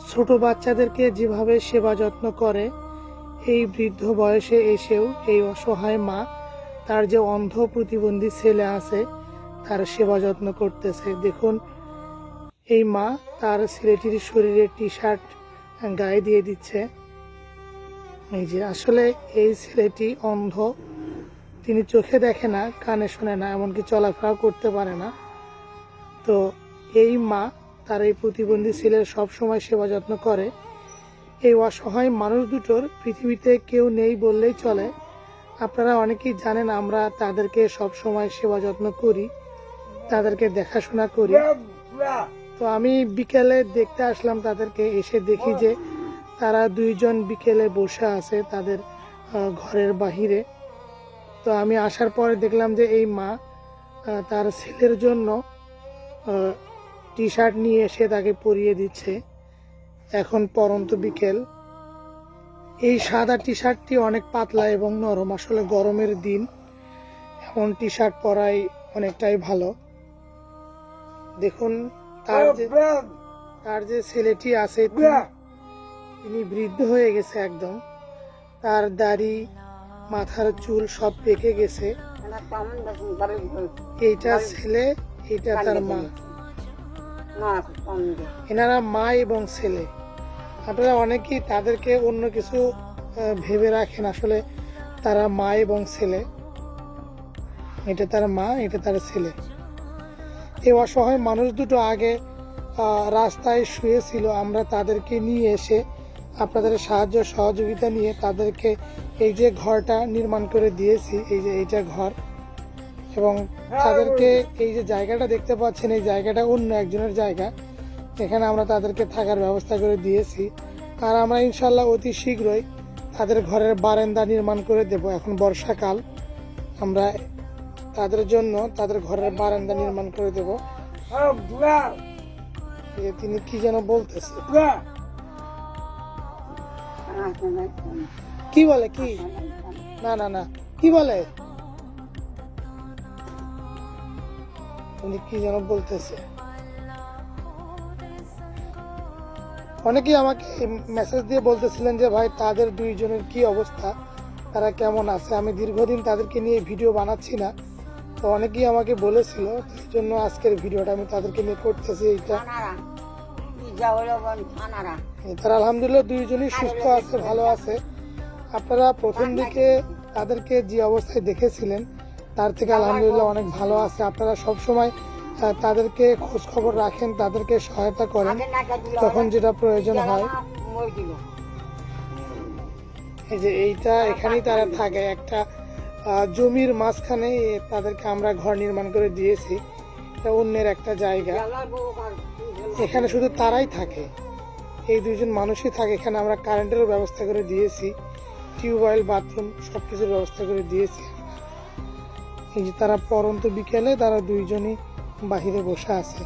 ছোট বাচ্চাদেরকে যেভাবে সেবা যত্ন করে, এই বৃদ্ধ বয়সে এসেও এই অসহায় মা তার যে অন্ধ প্রতিবন্ধী ছেলে আছে তার সেবা যত্ন করতেছে। দেখুন, এই মা তার ছেলেটির শরীরে টি শার্ট গায়ে দিয়ে দিচ্ছে। এই যে আসলে এই ছেলেটি অন্ধ, তিনি চোখে দেখে না, কানে শোনে না, এমনকি চলাফেরা করতে পারে না। তো এই মা তার এই প্রতিবন্ধী ছেলের সবসময় সেবা যত্ন করে। এই অসহায় মানুষ দুটোর পৃথিবীতে কেউ নেই বললেই চলে। আপনারা অনেকেই জানেন আমরা তাদেরকে সবসময় সেবা যত্ন করি, তাদেরকে দেখাশোনা করি। তো আমি বিকেলে দেখতে আসলাম তাদেরকে, এসে দেখি যে তারা দুইজন বিকেলে বসে আছে তাদের ঘরের বাহিরে। তো আমি আসার পরে দেখলাম যে এই মা তার ছেলের জন্য টি শার্ট নিয়ে এসে তাকে পরিয়ে দিচ্ছে। এখন পরন্ত বিকেল। এই সাদা টি শার্টটি অনেক পাতলা এবং নরম, আসলে গরমের দিন এমন টি শার্ট পরাই অনেকটাই ভালো। দেখুন, তার যে ছেলেটি আছে তিনি বৃদ্ধ হয়ে গেছে একদম, তার দাড়ি মাথার চুল সব পেকে গেছে। এইটা ছেলে, এইটা তার মা, এনারা মা এবং ছেলে। আপনারা অনেকেই তাদেরকে অন্য কিছু ভেবে রাখেন, আসলে তারা মা এবং ছেলে। এটা তার মা, এটা তার ছেলে। এই অসহায় মানুষ দুটো আগে রাস্তায় শুয়েছিল, আমরা তাদেরকে নিয়ে এসে আপনাদের সাহায্য সহযোগিতা নিয়ে তাদেরকে এই যে ঘরটা নির্মাণ করে দিয়েছি। এই যে এইটা ঘর, এবং তাদেরকে এই যে জায়গাটা দেখতে পাচ্ছেন, এই জায়গাটা অন্য একজনের জায়গা, এখানে আমরা তাদেরকে থাকার ব্যবস্থা করে দিয়েছি। আর আমরা ইনশাল্লাহ অতি শীঘ্রই তাদের ঘরের বারান্দা নির্মাণ করে দেব। এখন বর্ষাকাল, আমরা তাদের জন্য তাদের ঘরের বারান্দা নির্মাণ করে দেব। তিনি কি যেন বলতেছে, কি বলে, কি না না না কি বলে, উনি কি যেন বলতেছে। অনেকেই আমাকে মেসেজ দিয়ে বলতেছিলেন যে ভাই তাদের দুইজনের কি অবস্থা, তারা কেমন আছে। আমি দীর্ঘদিন তাদেরকে নিয়ে ভিডিও বানাচ্ছি না, তো অনেকেই আমাকে বলেছিল, এই জন্য আজকের ভিডিওটা আমি তাদেরকে নিয়ে করতেছি। এইটা তারা আলহামদুলিল্লাহ দুইজনই সুস্থ আছে, ভালো আছে। আপনারা প্রথম দিকে তাদেরকে যে অবস্থায় দেখেছিলেন তার থেকে আলহামদুলিল্লাহ অনেক ভালো আছে। আপনারা সবসময় তাদেরকে খোঁজ খবর রাখেন, তাদেরকে সহায়তা করেন তখন যেটা প্রয়োজন হয়। এই যে এইটা, এখানেই তারা থাকে, একটা জমির মাঝখানে তাদেরকে আমরা ঘর নির্মাণ করে দিয়েছি, অন্যের একটা জায়গা। এখানে শুধু তারাই থাকে, এই দুইজন মানুষই থাকে এখানে। আমরা কারেন্টেরও ব্যবস্থা করে দিয়েছি, টিউবওয়েল, বাথরুম সবকিছুর ব্যবস্থা করে দিয়েছি। এই যে তারা পরন্ত বিকেলে তারা দুইজনই বাহিরে বসে আছে।